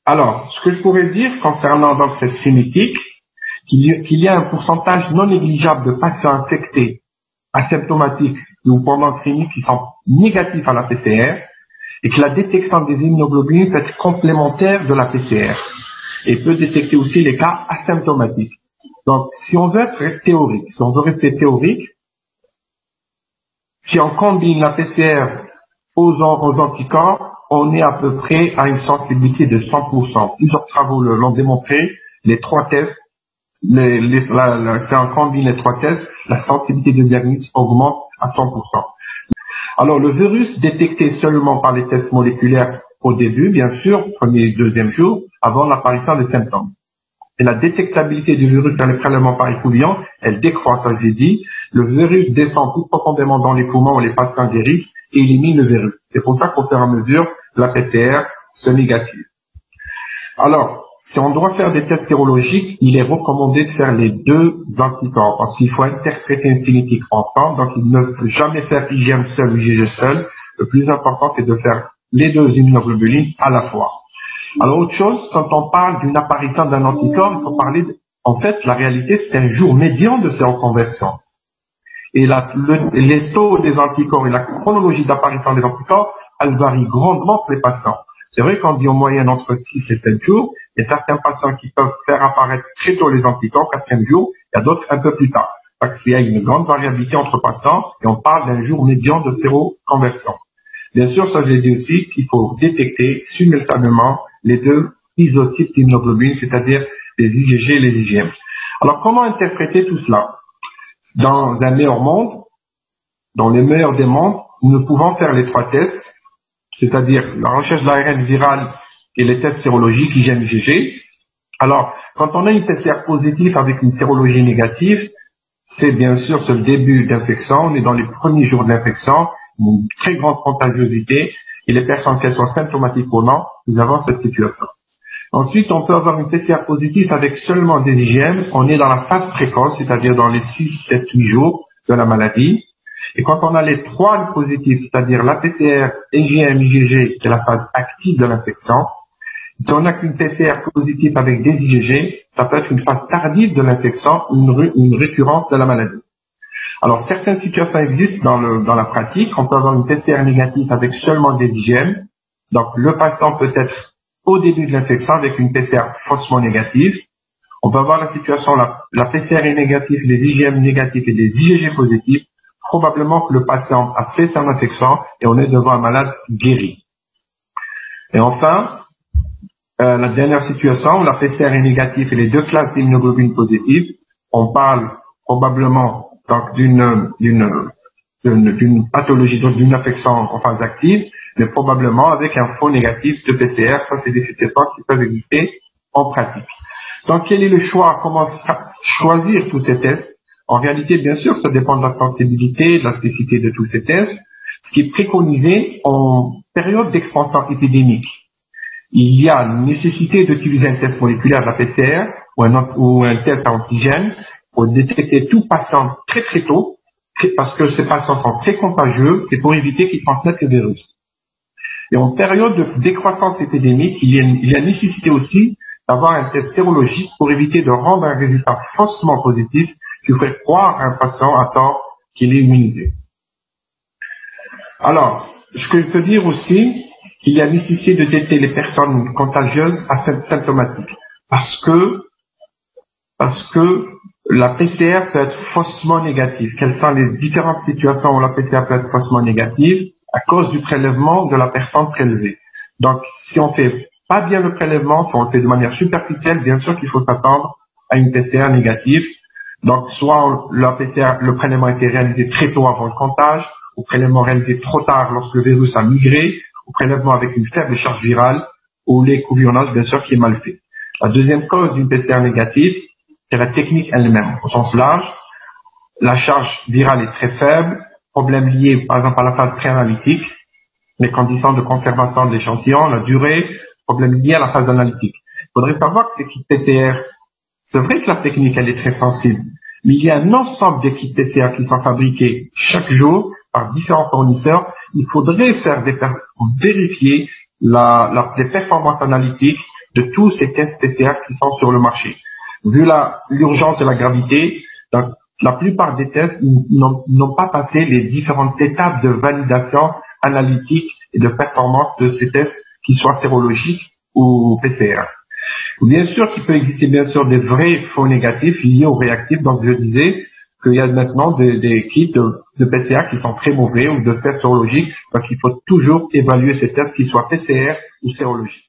Alors, ce que je pourrais dire concernant donc cette cinétique, qu'il y a un pourcentage non négligeable de patients infectés, asymptomatiques ou pendant cliniques qui sont négatifs à la PCR, et que la détection des immunoglobulines peut être complémentaire de la PCR et peut détecter aussi les cas asymptomatiques. Donc, si on veut être théorique, si on veut rester théorique, si on combine la PCR aux anticorps, on est à peu près à une sensibilité de 100%. Plusieurs travaux l'ont démontré, les trois tests, si on combine les trois tests, la sensibilité de diagnostic augmente à 100%. Alors, le virus détecté seulement par les tests moléculaires au début, bien sûr, premier et deuxième jour, avant l'apparition des symptômes. Et la détectabilité du virus dans les prélèvements par écoullant, elle décroît, ça j'ai dit. Le virus descend plus profondément dans les poumons où les patients guérissent et élimine le virus. C'est pour ça qu'au fur et à mesure, la PCR se négative. Alors, si on doit faire des tests sérologiques, il est recommandé de faire les deux anticorps, parce qu'il faut interpréter une cinétique ensemble, donc il ne faut jamais faire IgM seul ou IgG seul. Le plus important, c'est de faire les deux immunoglobulines à la fois. Alors, autre chose, quand on parle d'une apparition d'un anticorps, il faut parler, en fait, la réalité, c'est un jour médian de séroconversion. Et les taux des anticorps et la chronologie d'apparition des anticorps, elles varient grandement pour les patients. C'est vrai qu'on dit en moyenne entre 6 et 7 jours. Il y a certains patients qui peuvent faire apparaître très tôt les anticorps, 4e jour. Il y a d'autres un peu plus tard. Parce qu'il y a une grande variabilité entre patients et on parle d'un jour médian de séroconversion. Bien sûr, ça j'ai dit aussi qu'il faut détecter simultanément les deux isotypes d'immunoglobulines, c'est-à-dire les IgG et les IgM. Alors, comment interpréter tout cela? Dans un meilleur monde, dans les meilleurs des mondes, nous pouvons faire les trois tests, c'est-à-dire la recherche de l'ARN viral et les tests sérologiques IgM IgG. Alors, quand on a une PCR positive avec une sérologie négative, c'est bien sûr le début d'infection, on est dans les premiers jours d'infection, une très grande contagiosité, et les personnes, qu'elles soient symptomatiques ou non, nous avons cette situation. Ensuite, on peut avoir une PCR positive avec seulement des IgM, on est dans la phase précoce, c'est-à-dire dans les 6, 7, 8 jours de la maladie. Et quand on a les trois positifs, c'est-à-dire la PCR, IgM, IgG, c'est la phase active de l'infection. Si on n'a qu'une PCR positive avec des IgG, ça peut être une phase tardive de l'infection, une récurrence de la maladie. Alors, certaines situations existent dans la pratique. On peut avoir une PCR négative avec seulement des IgM. Donc, le patient peut être au début de l'infection avec une PCR faussement négative. On peut avoir la situation, la PCR est négative, les IgM négatifs et des IgG positifs. Probablement que le patient a fait son infection et on est devant un malade guéri. Et enfin, la dernière situation où la PCR est négative et les deux classes d'immunoglobulines positives, on parle probablement donc d'une pathologie, donc d'une infection en phase active, mais probablement avec un faux négatif de PCR. Ça, c'est des situations qui peuvent exister en pratique. Donc, quel est le choix? Comment choisir tous ces tests? En réalité, bien sûr, ça dépend de la sensibilité, de la spécificité de tous ces tests. Ce qui est préconisé en période d'expansion épidémique, il y a une nécessité d'utiliser un test moléculaire de la PCR ou un test antigène pour détecter tout patient très très tôt, parce que ces patients sont très contagieux et pour éviter qu'ils transmettent le virus. Et en période de décroissance épidémique, il y a nécessité aussi d'avoir un test sérologique pour éviter de rendre un résultat faussement positif qui ferait croire à un patient à tort qu'il est immunisé. Alors, ce que je peux dire aussi, qu'il y a nécessité de détecter les personnes contagieuses asymptomatiques. Parce que la PCR peut être faussement négative. Quelles sont les différentes situations où la PCR peut être faussement négative? À cause du prélèvement de la personne prélevée. Donc, si on fait pas bien le prélèvement, si on le fait de manière superficielle, bien sûr qu'il faut s'attendre à une PCR négative. Donc, soit le prélèvement a été réalisé très tôt avant le comptage, ou prélèvement réalisé trop tard lorsque le virus a migré, ou prélèvement avec une faible charge virale, ou l'écouvillonnage, bien sûr, qui est mal fait. La deuxième cause d'une PCR négative, c'est la technique elle-même. Au sens large, la charge virale est très faible, problème lié, par exemple, à la phase préanalytique, les conditions de conservation de l'échantillon, la durée, problème lié à la phase analytique. Il faudrait savoir que ces kits PCR, c'est vrai que la technique, elle est très sensible, mais il y a un ensemble de kits PCR qui sont fabriqués chaque jour par différents fournisseurs. Il faudrait vérifier les performances analytiques de tous ces tests PCR qui sont sur le marché. Vu l'urgence et la gravité, donc, la plupart des tests n'ont pas passé les différentes étapes de validation analytique et de performance de ces tests, qu'ils soient sérologiques ou PCR. Bien sûr qu'il peut exister bien sûr des vrais faux négatifs liés aux réactifs. Donc je disais qu'il y a maintenant des kits de PCR qui sont très mauvais ou de tests sérologiques. Donc il faut toujours évaluer ces tests, qu'ils soient PCR ou sérologiques.